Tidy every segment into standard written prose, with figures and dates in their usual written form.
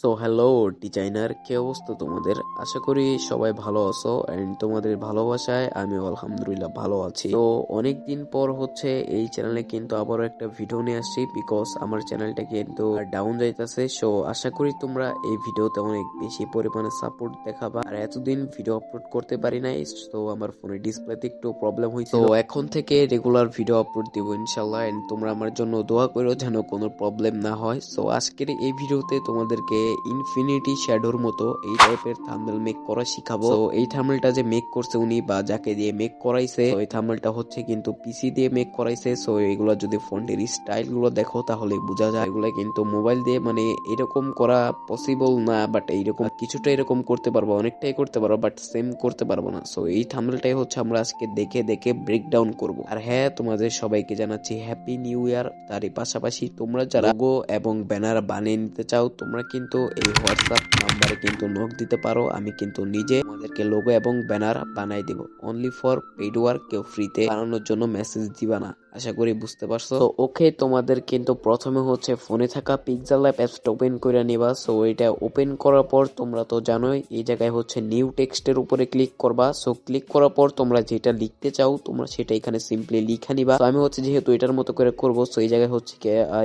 So hello designer, কি অবস্থা তোমাদের? আশা করি সবাই ভালো আছো এন্ড তোমাদের ভালোবাসায় আমি আলহামদুলিল্লাহ ভালো আছি। তো অনেক দিন পর হচ্ছে এই চ্যানেলে কিন্তু আবারও একটা ভিডিও নিয়ে আসছি, বিকজ আমার চ্যানেলটা কিন্তু ডাউন যাইতেছে। সো আশা করি তোমরা এই ভিডিওতে অনেক বেশি পরিমাণে সাপোর্ট দেখাবা। আর এতদিন ভিডিও আপলোড করতে পারি নাই, তো আমার ফোনের ডিসপ্লেতে একটু প্রবলেম হয়েছিল। তো এখন থেকে রেগুলার ভিডিও আপলোড দিব ইনশাল্লাহ, এন্ড তোমরা আমার জন্য দোয়া করো যেন কোনো প্রবলেম না হয়। সো আজকের এই ভিডিওতে তোমাদেরকে ইনফিনিটি শ্যাডোর মতো এই টাইপের থাম্বনেল মেক করা শিখাবো। তো এই থাম্বনেলটা যে মেক করছে উনি বা যাকে দিয়ে মেক করাইছে, এই থাম্বনেলটা হচ্ছে কিন্তু পিসি দিয়ে মেক করাইছে। সো এগুলো যদি ফন্টের স্টাইল গুলো দেখো তাহলে বোঝা যায় এগুলো কিন্তু মোবাইল দিয়ে মানে এরকম করা পসিবল না, বাট এইরকম কিছুটা এরকম করতে পারবো, অনেকটাই করতে পারবো, বাট সেম করতে পারবো না। সো এই থাম্বনেলটাই হচ্ছে আমরা আজকে দেখে দেখে ব্রেকডাউন করব। আর হ্যাঁ, তোমাদের সবাইকে জানাচ্ছি হ্যাপি নিউ ইয়ার। তারই পাশাপাশি তোমরা যারা লোগো এবং ব্যানার বানিয়ে নিতে চাও তোমরা কিন্তু এই হোয়াটসঅ্যাপ নাম্বারে কিন্তু নক দিতে পারো। আমি কিন্তু নিজে তোমাদেরকে লোগো এবং ব্যানার বানাই দিব, অনলি ফর পেইড ওয়ার্ক। কেউ ফ্রিতে বানানোর জন্য মেসেজ দিবা না, আশা করি বুঝতে পারছো। তো ওকে, তোমাদের কিন্তু প্রথমে হচ্ছে ফোনে থাকা পিক্সেল ল্যাব অ্যাপসটা ওপেন করে নিবা। সো এটা ওপেন করার পর তোমরা তো জানোই এই জায়গায় হচ্ছে নিউ টেক্সটের উপরে ক্লিক করবা। সো ক্লিক করার পর তোমরা যেটা লিখতে চাও তোমরা সেটা এখানে সিম্পলি লিখে নিবা। তো আমি হচ্ছে যেহেতু এটার মতো করে করবো, সো এই জায়গায় হচ্ছে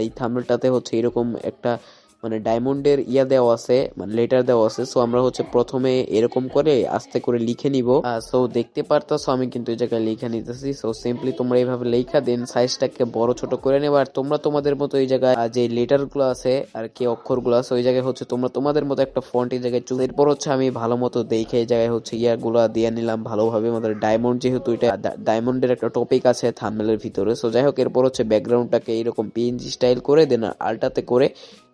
এই থাম্বনেলটাতে হচ্ছে এরকম একটা মানে ডায়মন্ডের দেওয়া আছে, মানে লেটার দেওয়া আছে। সো আমরা হচ্ছে প্রথমে এরকম করে আস্তে করে লিখে নিব। সো দেখতে পারতাছো আমি কিন্তু এই জায়গায় লিখে নিতেছি। সো সিম্পলি তোমরা এইভাবে লেখা দেন, সাইজটাকে বড় ছোট করে নেবা। আর তোমরা তোমাদের মতো এই জায়গায় যে লেটার গুলো আছে আর কি অক্ষরগুলো আছে ওই জায়গায় হচ্ছে তোমরা তোমাদের মতো একটা ফন্ট এই জায়গায় চুজ। এরপর হচ্ছে আমি ভালো মতো দেখে এই জায়গায় হচ্ছে গুলা দিয়ে নিলাম ভালোভাবে। আমাদের ডায়মন্ড, যেহেতু এটা ডায়মন্ডের একটা টপিক আছে থাম্বনেলের ভিতরে। সো যাই হোক, এরপর হচ্ছে ব্যাকগ্রাউন্ডটাকে এরকম পিএনজি স্টাইল করে দেন, আলটাতে করে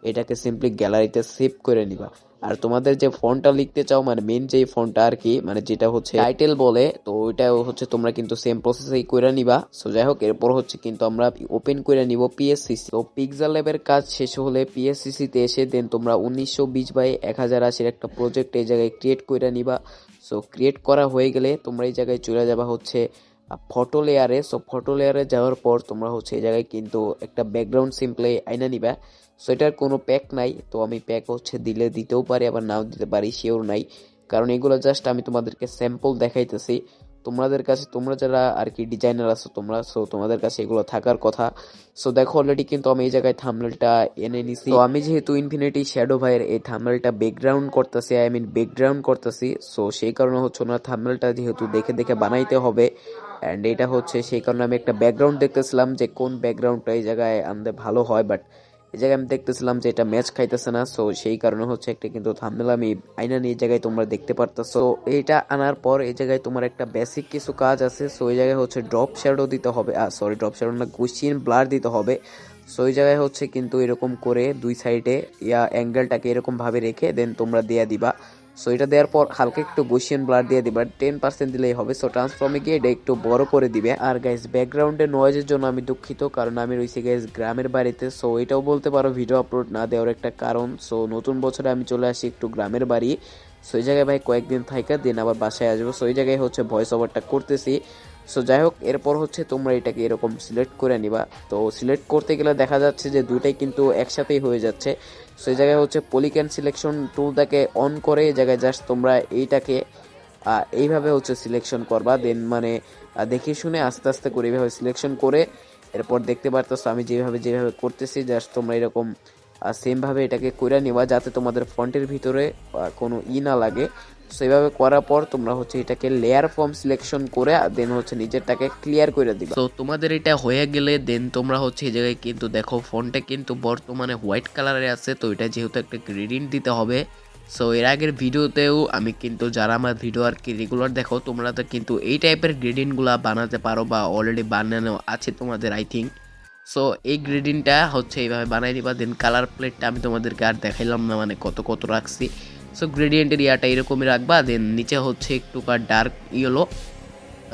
এটাকে সিম্পলি গ্যালারিতে সেভ করে নিবা। আর তোমাদের যে ফন্টটা লিখতে চাও মানে মেন যে ফন্টটা আর কি, মানে যেটা হচ্ছে টাইটেল বলে, তো ওইটাও হচ্ছে তোমরা কিন্তু সেম প্রসেসেই করে নিবা। সো যাই হোক, এরপর হচ্ছে কিন্তু আমরা ওপেন করে নিব পিএসসিসি। তো পিক্সেল ল্যাবের কাজ শেষ হলে পিএসসিসি তে এসে দেন তোমরা 1920x1080 একটা প্রজেক্ট এই জায়গায় ক্রিয়েট করে নিবা। সো ক্রিয়েট করা হয়ে গেলে তোমরা এই জায়গায় চলে যাবা হচ্ছে ফটো লেয়ারে। সো ফটো লেয়ারে যাওয়ার পর তোমরা হচ্ছে এই জায়গায় কিন্তু একটা ব্যাকগ্রাউন্ড সিম্পলি আইনা নিবা। সো এটার কোনো প্যাক নাই, তো আমি প্যাক হচ্ছে দিলে দিতেও পারি আবার নাও দিতে পারি, শিওর নাই, কারণ এগুলো জাস্ট আমি তোমাদেরকে স্যাম্পল দেখাইতেছি। তোমাদের কাছে, তোমরা যারা আর কি ডিজাইনার আছো তোমরা, সো তোমাদের কাছে এগুলো থাকার কথা। সো দেখো অলরেডি কিন্তু আমি এই জায়গায় থাম্বনেলটা এনে নিছি। তো আমি যেহেতু ইনফিনিটি শ্যাডো ভাইয়ের এই থাম্বনেলটা ব্যাকগ্রাউন্ড করতেছি, আই মিন ব্যাকগ্রাউন্ড করতেছি, সো সেই কারণে হচ্ছে ওনার থাম্বনেলটা যেহেতু দেখে দেখে বানাইতে হবে। অ্যান্ড এটা হচ্ছে সেই কারণে আমি একটা ব্যাকগ্রাউন্ড দেখতেছিলাম যে কোন ব্যাকগ্রাউন্ডটা এই জায়গায় আনতে ভালো হয়, বাট এই জায়গায় আমি দেখতেছিলাম যে এটা ম্যাচ খাইতেছে না। সো সেই কারণে হচ্ছে একটা কিন্তু থাম্বনেল আমি আইনা নিয়ে এই জায়গায় তোমরা দেখতে পারতেছো। এইটা আনার পর এই জায়গায় তোমার একটা বেসিক কিছু কাজ আছে। সো এই জায়গায় হচ্ছে ড্রপ শ্যাডো দিতে হবে, সরি ড্রপ শ্যাডো না, গুশিয়ান ব্লার দিতে হবে। সো এই জায়গায় হচ্ছে কিন্তু এরকম করে দুই সাইডে অ্যাঙ্গেলটাকে এরকম ভাবে রেখে দেন তোমরা দিয়ে দিবা। সো এটা দেওয়ার পর হালকা একটু গসিয়ান ব্লার দিয়ে দিবা, 10% দিলেই হবে। সো ট্রান্সফর্মে গিয়ে এটা একটু বড় করে দিবে। আর গাইস, ব্যাকগ্রাউন্ডে নয়েজের জন্য আমি দুঃখিত, কারণ আমি রয়েছি গাইস গ্রামের বাড়িতে। সো এটাও বলতে পারো ভিডিও আপলোড না দেওয়ার একটা কারণ। সো নতুন বছরে আমি চলে আসি একটু গ্রামের বাড়ি। সো এই জায়গায় ভাই কয়েকদিন থাইকা দিন আবার বাসায় আসবো। সো এই জায়গায় হচ্ছে ভয়েস ওভারটা করতেছি। সো যাই হোক, এরপর হচ্ছে তোমরা এটাকে এরকম সিলেক্ট করে নিবা। তো সিলেক্ট করতে গেলে দেখা যাচ্ছে যে দুইটাই কিন্তু একসাথেই হয়ে যাচ্ছে। সো এই জায়গায় হচ্ছে পলিক্যান সিলেকশন টুলটাকে অন করে এই জায়গায় জাস্ট তোমরা এইটাকে এইভাবে হচ্ছে সিলেকশন করবা। দেন মানে দেখে শুনে আস্তে আস্তে করে এইভাবে সিলেকশন করে এরপর দেখতে পারতেছো আমি যেভাবে যেভাবে করতেছি, জাস্ট তোমরা এরকম সেমভাবে এটাকে করে নিবা যাতে তোমাদের ফন্টের ভিতরে কোনো না লাগে। সেভাবে করার পর তোমরা হচ্ছে এটাকে লেয়ার ফর্ম সিলেকশন করে দেন হচ্ছে নিজেরটাকে ক্লিয়ার করে দিবা। তো তোমাদের এটা হয়ে গেলে দেন তোমরা হচ্ছে এই জায়গায় কিন্তু দেখো ফন্টটা কিন্তু বর্তমানে হোয়াইট কালারে আছে। তো এটা যেহেতু একটা গ্রেডিয়েন্ট দিতে হবে। সো এর আগের ভিডিওতেও আমি কিন্তু, যারা আমার ভিডিও আর কি রেগুলার দেখো তোমরা তো কিন্তু এই টাইপের গ্রেডিয়েন্টগুলো বানাতে পারো বা অলরেডি বানানো আছে তোমাদের আই থিঙ্ক। সো এই গ্রেডিয়েন্টটা হচ্ছে এইভাবে বানাই দিবা। দেন কালার প্লেটটা আমি তোমাদেরকে আর দেখাইলাম না, মানে কত কত রাখছি। সো গ্রেডিয়েন্টের ইয়াটা এরকমই রাখবা। দেন নিচে হচ্ছে একটু ডার্ক ইয়েলো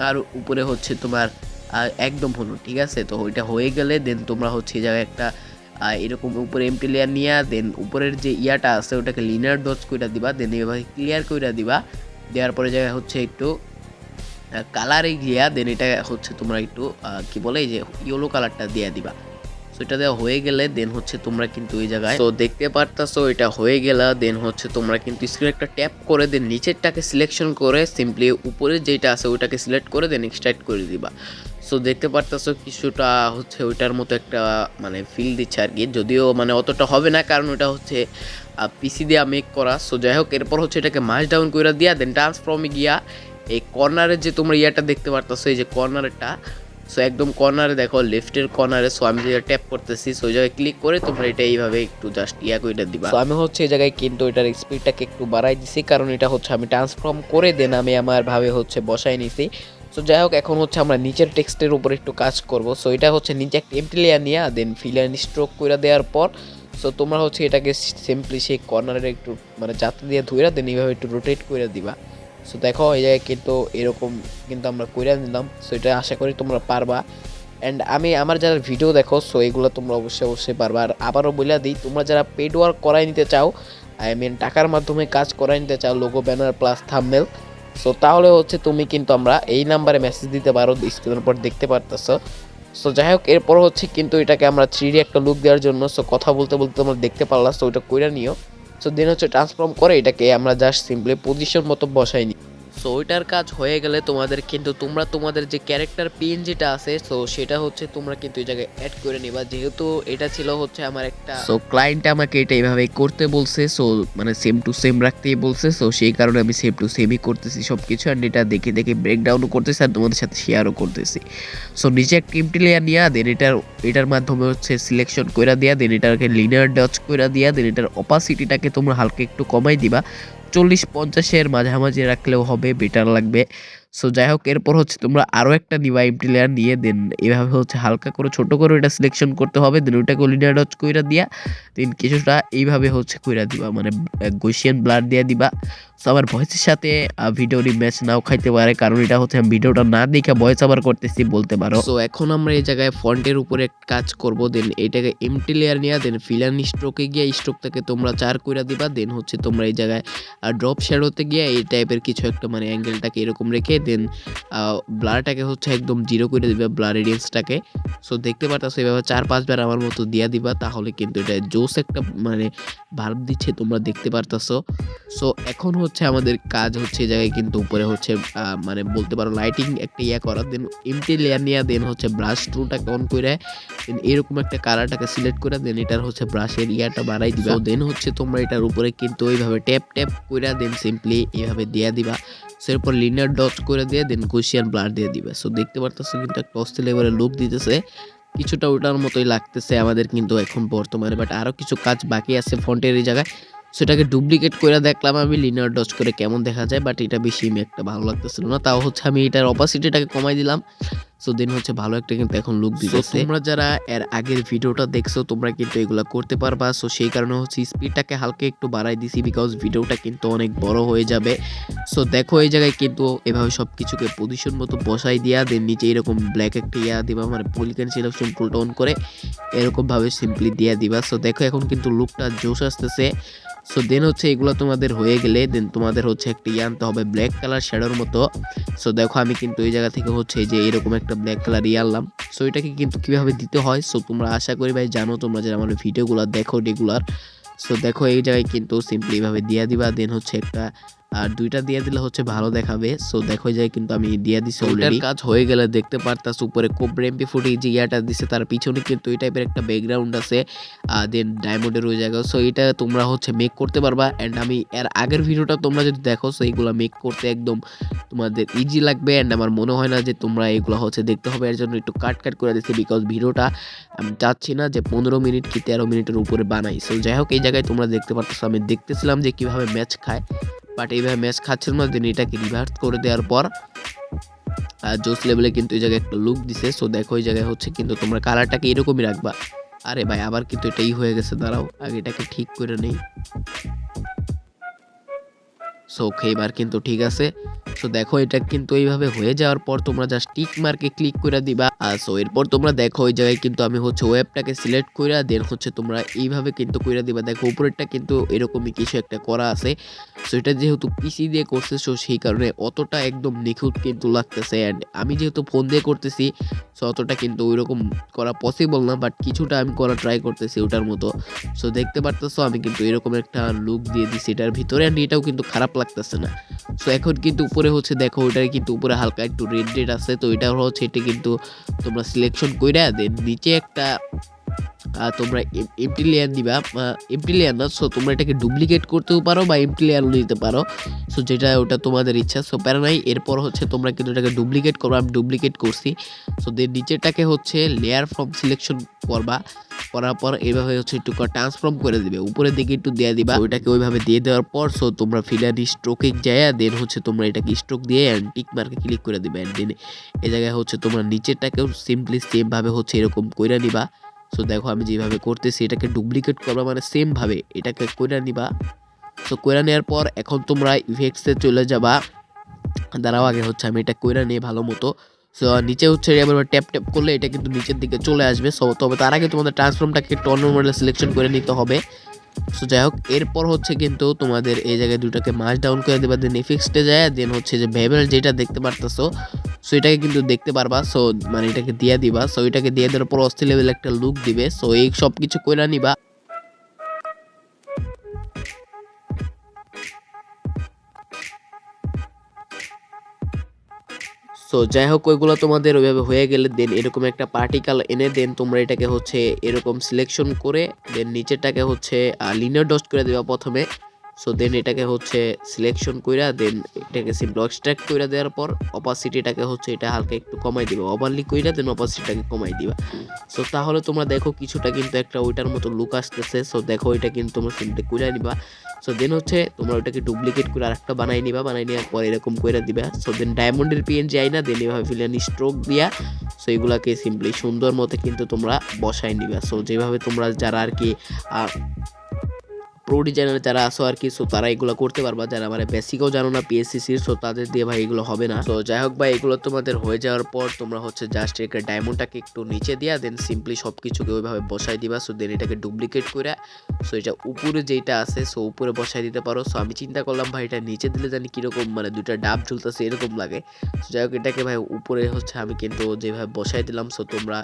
আর উপরে হচ্ছে তোমার একদম হলুদ, ঠিক আছে। তো ওইটা হয়ে গেলে দেন তোমরা হচ্ছে এই জায়গায় একটা এরকম উপরে এমটি লেয়ার নিয়ে দেন উপরের যে ইয়াটা আছে ওটাকে লিনিয়ার ডজ কইরা দিবা। দেন এভাবে ক্লিয়ার কইরা দিবা। দেওয়ার পরে জায়গায় হচ্ছে একটু কালারে গিয়া দেন এটা হচ্ছে তোমরা একটু কি বলে এই যে ইয়েলো কালারটা দিয়ে দিবা। সো এটা দেওয়া হয়ে গেলে দেন হচ্ছে তোমরা কিন্তু এই জায়গায় তো দেখতে পারতাছো এটা হয়ে গেলে দেন হচ্ছে তোমরা কিন্তু স্ক্রিনে একটা ট্যাপ করে দেন নিচেরটাকে সিলেকশন করে সিম্পলি উপরে যেটা আছে ওইটাকে সিলেক্ট করে দেন এক্সট্রাক্ট করে দিবা। সো দেখতে পারতাছো কিছুটা হচ্ছে ওইটার মতো একটা মানে ফিল দিচ্ছে আর কি, যদিও মানে অতটা হবে না কারণ ওটা হচ্ছে পিসি দিয়ে মেক করা। সো যাই হোক, এরপর হচ্ছে এটাকে মাস ডাউন করে দিয়া দেন ট্রান্সফর্মে গিয়া এই কর্নারে যে তোমরা ইয়াটা দেখতে পারতাছো এই যে কর্নারটা, সো একদম কর্নারে দেখো লেফটের কর্নারে। সো আমি যেটা ট্যাপ করতেছি সো ওই জায়গায় ক্লিক করে তোমরা এটা এইভাবে একটু জাস্ট ইয়া করে দিবা। সো আমি হচ্ছে এই জায়গায় কিন্তু এটার স্পিডটাকে একটু বাড়াই দিছি কারণ এটা হচ্ছে আমি ট্রান্সফর্ম করে দেন আমি আমার ভাবে হচ্ছে বসাই নিছি। সো যাই হোক, এখন হচ্ছে আমরা নিচের টেক্সটের উপর একটু কাজ করব। সো এটা হচ্ছে নিচে একটা এমটি লেয়ার নিয়ে দেন ফিল অ্যান্ড স্ট্রোক করে দেওয়ার পর সো তোমরা হচ্ছে এটাকে সিম্পলি সেই কর্নারের একটু মানে জাতে দিয়ে ধুইরা দেন এইভাবে একটু রোটেট করে দিবা। সো দেখো এই জায়গায় কিন্তু এরকম কিন্তু আমরা কইরা নিলাম। সো এটা আশা করি তোমরা পারবা। অ্যান্ড আমি আমার যারা ভিডিও দেখো সো এগুলো তোমরা অবশ্যই পারবা। আর আবারও বলে দিই, তোমরা যারা পেড ওয়ার্ক করাই নিতে চাও, আই মিন টাকার মাধ্যমে কাজ করাই নিতে চাও, logo banner plus thumbnail, so তাহলে হচ্ছে তুমি কিন্তু আমরা এই নাম্বারে মেসেজ দিতে পারো, স্ক্রিনের পর দেখতে পারতেছো। সো যাই হোক, এরপর হচ্ছে কিন্তু এটাকে আমরা 3D একটা লুক দেওয়ার জন্য সো কথা বলতে বলতে তোমরা দেখতে পারলা। সো ওইটা কইরা নিও। সো দেন হচ্ছে ট্রান্সফর্ম করে এটাকে আমরা জাস্ট সিম্পলি পজিশন মতো বসাই নিই। সো ওইটার কাজ হয়ে গেলে তোমাদের কিন্তু তোমরা তোমাদের যে ক্যারেক্টার পিন যেটা আছে সো সেটা হচ্ছে তোমরা কিন্তু এই জায়গায় অ্যাড করে নিবা। যেহেতু এটা ছিল হচ্ছে আমার একটা সো ক্লায়েন্ট আমাকে এটা এইভাবে করতে বলছে, সো মানে সেম টু সেম রাখতেই বলছে, সো সেই কারণে আমি সেম টু সেমই করতেছি সব কিছু। অ্যান্ড এটা দেখে দেখে ব্রেকডাউনও করতেছি আর তোমাদের সাথে শেয়ারও করতেছি। সো নিচে একটা এমটি লেয়ার নিয়ে দেন এটার মাধ্যমে হচ্ছে সিলেকশন করে দিয়া দেন এটাকে লিনিয়ার ডচ করে দিয়া দেন এটার অপাসিটিটাকে তোমরা হালকা একটু কমাই দিবা, 40-50-এর মাঝামাঝি রাখলেও হবে, বেটার লাগবে। সো যাই হোক, এরপর হচ্ছে তোমরা আরও একটা নিবা এমটি লেয়ার নিয়ে দেন এভাবে হচ্ছে হালকা করে ছোট করে এটা সিলেকশন করতে হবে, দেন ওইটাকে লিনিয়ার ডচ কইরা দিয়া দেন কিছুটা এইভাবে হচ্ছে কইরা দিবা, মানে গসিয়ান ব্লার দিয়ে দিবা। সো আমার ভয়েসের সাথে ভিডিওর ম্যাচ নাও খাইতে পারে কারণ এটা হচ্ছে আমি ভিডিওটা না দেখে ভয়েস আবার করতেছি বলতে পারো। সো এখন আমরা এই জায়গায় ফন্টের উপরে কাজ করব, দেন এটাকে এমটি লেয়ার নিয়ে দেন ফিল অ্যান্ড স্ট্রোকে গিয়ে স্ট্রোকটাকে তোমরা 4 কইরা দিবা। দেন হচ্ছে তোমরা এই জায়গায় ড্রপ শ্যাডোতে গিয়ে এই টাইপের কিছু একটা মানে অ্যাঙ্গেলটাকে এরকম রেখে দেন ব্লারটাকে হচ্ছে একদম 0 করে দিবা, ব্লার রেডিয়েন্সটাকে। সো দেখতে পারতাছো এভাবে 4-5 বার আমার মতো দিয়া দিবা, তাহলে কিন্তু এটা জোস একটা মানে ভার্ব দিচ্ছে তোমরা দেখতে পারতাছো। সো এখন হচ্ছে আমাদের কাজ হচ্ছে এই জায়গায় কিন্তু উপরে হচ্ছে মানে বলতে পারো লাইটিং একটা ইয়া করা, দেন এমটি লেয়ার নিয়ে দেন হচ্ছে ব্রাশ টুলটাকে অন করে দেন এরকম একটা কালারটাকে সিলেক্ট করে দেন এটার হচ্ছে ব্রাশের ইয়াটা বাড়াই দিবা। দেন হচ্ছে তোমরা এটার উপরে কিন্তু ওইভাবে ট্যাপ করে দেন সিম্পলি এইভাবে দিয়ে দিবা। সো এরপর লিনিয়ার ডট করে দিয়ে দেন গসিয়ান ব্লার দিয়ে দিবে। সো দেখতে পারতেছো কিন্তু একটা অস্থির লেভেলের লুক দিতেছে, কিছুটা ওটার মতোই লাগতেছে আমাদের কিন্তু এখন বর্তমানে, বাট আরও কিছু কাজ বাকি আছে ফন্টের এই জায়গায়। সেটাকে ডুপ্লিকেট করে দেখলাম আমি লিনিয়ার ডচ করে কেমন দেখা যায়, বাট এটা বেশি একটা ভালো লাগতেছিল না। তাও হচ্ছে আমি এটার অপাসিটিটাকে কমাই দিলাম। সো দেন হচ্ছে ভালো একটা কিন্তু এখন লুক দিতেছে। তোমরা যারা এর আগের ভিডিওটা দেখছো তোমরা কিন্তু এগুলা করতে পারবা। সো সেই কারণে হচ্ছে স্পিডটাকে হালকা একটু বাড়াই দিছি বিকজ ভিডিওটা কিন্তু অনেক বড় হয়ে যাবে। সো দেখো এই জায়গায় কিন্তু এভাবে সব কিছুকে পজিশন মতো বসাই দিয়া দেন নিচে এরকম ব্ল্যাক একটা ইয়া দিবা, মানে পলিগন সিলেকশন টুলটা অন করে এরকম ভাবে সিম্পলি দিয়া দিবা। সো দেখো এখন কিন্তু লুকটা জোশ আসতেছে। সো দেন হচ্ছে এগুলো তোমাদের হয়ে গেলে দেন তোমাদের হচ্ছে একটা ইয়ে আনতে হবে ব্ল্যাক কালার শ্যাডোর মতো। সো দেখো আমি কিন্তু এই জায়গা থেকে হচ্ছে যে এরকম একটা ব্ল্যাক কালার ইয়ে আনলাম। সো এটাকে কিন্তু কিভাবে দিতে হয় সো তোমরা আশা করি ভাই জানো, তোমরা যারা আমার ভিডিওগুলো দেখো রেগুলার। সো দেখো এই জায়গায় কিন্তু সিম্পলি এইভাবে দিয়ে দিবা, দেন হচ্ছে একটা আর দুইটা দিয়ে দিলে হচ্ছে ভালো দেখাবে। সো দেখো যায় কিন্তু আমি দিয়ে দিছি অলরেডি। কাজ হয়ে গেলে দেখতে পারতাস উপরে কোবরা MP40 যে ইয়াটা দিছে তার পিছনে কিন্তু এই টাইপের একটা ব্যাকগ্রাউন্ড আছে, দেন ডায়মন্ডের ওই জায়গা। সো এটা তোমরা হচ্ছে মেক করতে পারবা। অ্যান্ড আমি এর আগের ভিডিওটা তোমরা যদি দেখো সো এইগুলো মেক করতে একদম তোমাদের ইজি লাগবে। অ্যান্ড আমার মনে হয় না যে তোমরা এগুলো হচ্ছে দেখতে হবে, এর জন্য একটু কাট করে দিচ্ছি বিকজ ভিডিওটা আমি চাচ্ছি না যে 15 মিনিট কি 13 মিনিটের উপরে বানাই। সো যাই হোক, এই জায়গায় তোমরা দেখতে পারতেছো আমি দেখতেছিলাম যে কিভাবে ম্যাচ খায়, বাট এইভাবে ম্যাচ খাচ্ছিল না। দেন এটাকে রিভার্স করে দেওয়ার পর জোস লেভেলে কিন্তু এই জায়গায় একটা লুক দিছে। সো দেখো এই জায়গায় হচ্ছে কিন্তু তোমরা কালারটাকে এরকমই রাখবা। আরে ভাই আবার কিন্তু এটাই হয়ে গেছে, দাঁড়াও আগে এটাকে ঠিক করে নেই। সো ওকে এবার কিন্তু ঠিক আছে। সো দেখো এটা কিন্তু এইভাবে হয়ে যাওয়ার পর তোমরা জাস্ট টিক মার্কে ক্লিক করে দিবা। আর সো এরপর তোমরা দেখো ওই জায়গায় কিন্তু আমি হচ্ছে ওয়েবটাকে সিলেক্ট করে দেন হচ্ছে তোমরা এইভাবে কিন্তু করে দিবা। দেখো উপরেরটা কিন্তু এরকমই কিছু একটা করা আছে। সো এটা যেহেতু পিসি দিয়ে করছে, সো সেই কারণে অতটা একদম নিখুঁত কিন্তু লাগতেছে। অ্যান্ড আমি যেহেতু ফোন দিয়ে করতেছি, সো অতটা কিন্তু ওইরকম করা পসিবল না, বাট কিছুটা আমি করা ট্রাই করতেছি ওটার মতো। সো দেখতে পারতেছো আমি কিন্তু এরকম একটা লুক দিয়ে দিছি এটার ভিতরে, অ্যান্ড এটাও কিন্তু খারাপ লাগতেছে না। সো এখন কিন্তু উপরে হচ্ছে দেখো, ওটার কিন্তু উপরে হালকা একটু রেড রেড আছে, তো এটা হচ্ছে এটা কিন্তু তোমরা সিলেকশন কইরা দেন নিচে একটা তোমরা এমটি লেয়ার দিবা, এমটি লেয়ার না, সো তোমরা এটাকে ডুপ্লিকেট করতেও পারো বা এমটি লেয়ার নিতে পারো। সো যেটা ওটা তোমাদের ইচ্ছা, সো প্যারা নাই। এরপর হচ্ছে তোমরা কিন্তু এটাকে ডুপ্লিকেট করবা, আমি ডুপ্লিকেট করছি। সো দেন নিচেরটাকে হচ্ছে লেয়ার ফ্রম সিলেকশন করবা, করার পর এইভাবে হচ্ছে একটু ট্রান্সফর্ম করে দিবে, উপরের দিকে একটু দিয়ে দিবা। ওইটাকে ওইভাবে দিয়ে দেওয়ার পর সো তোমরা ফিলার স্ট্রোকে যায়, দেন হচ্ছে তোমরা এটাকে স্ট্রোক দিয়ে টিক মার্কে ক্লিক করে দিবে। দেন এই জায়গায় হচ্ছে তোমরা নিচেরটাকেও সিম্পলি সেম ভাবে হচ্ছে এরকম কইরা নিবা। সো দেখো আমি যেভাবে করতেছি, এটাকে ডুপ্লিকেট করবা মানে সেম ভাবে এটাকে কইরা নিবা। সো কইরা নেওয়ার পর এখন তোমরা ইফেক্টসে চলে যাবা। দাঁড়াও আগে হচ্ছে আমি এটা কইরা নিয়ে ভালো মতো। সো নিচে হচ্ছে এবার ট্যাপ ট্যাপ করলে এটা কিন্তু নিচের দিকে চলে আসবে। সো তবে তার আগে তোমাদের ট্রান্সফর্মটাকে একটু অন্য মডেলে সিলেকশন করে নিতে হবে। সো যাই হোক, এরপর হচ্ছে কিন্তু তোমাদের এই জায়গায় দুটাকে মাস ডাউন করে দেবা, দেন এফেক্টসে যায়, দেন হচ্ছে যে ভেবেল যেটা দেখতে পারতেছো, সো এটাকে কিন্তু দেখতে পারবা। সো মানে এটাকে দিয়ে দিবা। সো এটাকে দিয়ে দেওয়ার পর অস্থির লেভেল একটা লুক দিবে। সো এই সব কিছু কইরা নিবা। সো যাই হোক, ওইগুলো তোমাদের ওইভাবে হয়ে গেলে দেন এরকম একটা পার্টিকেল এনে দেন তোমরা এটাকে হচ্ছে এরকম সিলেকশন করে দেন নিচেরটাকে হচ্ছে লিনিয়ার ডট করে দেবা প্রথমে। সো দেন এটাকে হচ্ছে সিলেকশন কইরা দেন এটাকে সিম্পল এক্সট্রাক্ট কইরা দেওয়ার পর অপাসিটিটাকে হচ্ছে এটা হালকা একটু কমাই দিবা, ওভারলি কইরা দেন অপাসিটিটাকে কমাই দিবা। সো তাহলে তোমরা দেখো কিছুটা কিন্তু একটা ওইটার মতো লুক আসতেছে। সো দেখো এটা কিন্তু তোমরা সিম্পলি কইরা নিবা। সো দেন হচ্ছে তোমরা ওটাকে ডুপ্লিকেট করে আরেকটা বানাই নিবা, বানাই নেওয়ার পর এরকম করে দিবা। সো দেন ডায়মন্ডের পিএনজি আইনা দেন এভাবে ফিলানি স্ট্রোক দিয়া সো এগুলাকে সিম্পলি সুন্দর মতো কিন্তু তোমরা বসাই নিবা। সো যেভাবে তোমরা যারা আর কি প্রো ডিজাইনার যারা আসো আর কি, সো তারা এগুলো করতে পারবা। যারা মানে বেসিকও জানো না পিএসসিসির, সো তাদের দিয়ে ভাই এগুলো হবে না। তো যাই হোক ভাই, এগুলো তোমাদের হয়ে যাওয়ার পর তোমরা হচ্ছে জাস্ট একটা ডায়মন্ডটাকে একটু নিচে দিয়া দেন সিম্পলি সব কিছুকে ওইভাবে বসাই দিবা। সো দেন এটাকে ডুপ্লিকেট করে সো এটা উপরে যেটা আছে সো উপরে বসাই দিতে পারো। সো আমি চিন্তা করলাম ভাই এটা নিচে দিলে জানি কীরকম মানে দুইটা ডাব ঝুলতেছে এরকম লাগে। সো যাই হোক, এটাকে ভাই উপরে হচ্ছে আমি কিন্তু যেভাবে বসাই দিলাম, সো তোমরা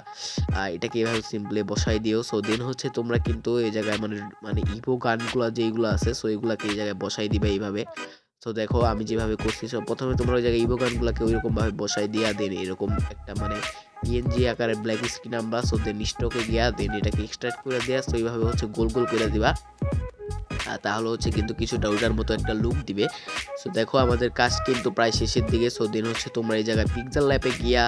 এটাকে এভাবে সিম্পলি বসাই দিও। সো দেন হচ্ছে তোমরা কিন্তু এই জায়গায় মানে মানে ইভো গানগুলো যেইগুলো আছে সো এগুলাকে এই জায়গায় বসাই দিবে এইভাবে। সো দেখো আমি যেভাবে করছি, সো প্রথমে তোমরা ওই জায়গায় ইভো গানগুলোকে ওইরকম ভাবে বসাই দিয়া দেন এরকম একটা মানে পিএনজি আকারে ব্ল্যাক স্ক্রিন আমরা। সো দেন স্টকে গিয়া দেন এটাকে এক্সট্রাক্ট করে দেয়া, সো এইভাবে হচ্ছে গোল গোল করে দিবা। তাহলে হচ্ছে কিন্তু কিছুটা ওটার মতো একটা লুক দিবে। সো দেখো আমাদের কাজ কিন্তু প্রায় শেষের দিকে। সো দেন হচ্ছে তোমরা এই জায়গায় পিক্সেল ল্যাবে গিয়া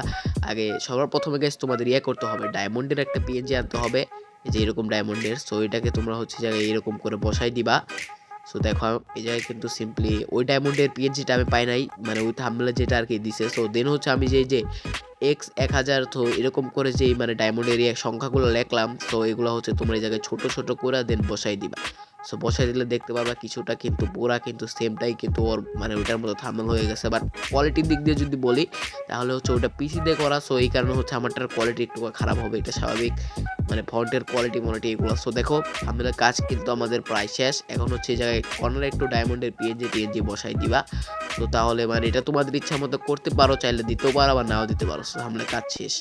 আগে সবার প্রথমে গেছে তোমাদের করতে হবে, ডায়মন্ডের একটা পিএনজি আনতে হবে, এই যে এরকম ডায়মন্ডের। সো এটাকে তোমরা হচ্ছে জায়গায় এরকম করে বসাই দিবা। সো দেখো এই জায়গায় কিন্তু সিম্পলি ওই ডায়মন্ডের পিএনজিটা আমি পাই নাই, মানে ওই থাম্বনেলে যেটা আর কি দিছে। সো দেন হচ্ছে আমি যে X1000 তো এরকম করে যে মানে ডায়মন্ডের সংখ্যাগুলো লেখলাম, সো এগুলো হচ্ছে তোমরা এই জায়গায় ছোট ছোট করে দেন বসাই দিবা। সো বসাই দিলে দেখতে পারবা কিছুটা কিন্তু পুরা কিন্তু সেমটাই কিন্তু ওর মানে ওইটার মতো থাম্বনেল হয়ে গেছে। বাট কোয়ালিটির দিক দিয়ে যদি বলি তাহলে হচ্ছে ওটা পিসি দিয়ে করা, সো এই কারণে হচ্ছে আমারটার কোয়ালিটি একটু খারাপ হবে, এটা স্বাভাবিক, মানে ফন্টের কোয়ালিটি মোটামুটি এগুলো। সো দেখো আমাদের কাজ কিন্তু আমাদের প্রায় শেষ। এখন হচ্ছে এই জায়গায় কর্নারে একটু ডায়মন্ডের পিএনজি বসাই দিবা। তো তাহলে মানে এটা তোমাদের ইচ্ছা মতো করতে পারো, চাইলে দিতেও পারো আবার নাও দিতে পারো। সো আমাদের কাজ শেষ।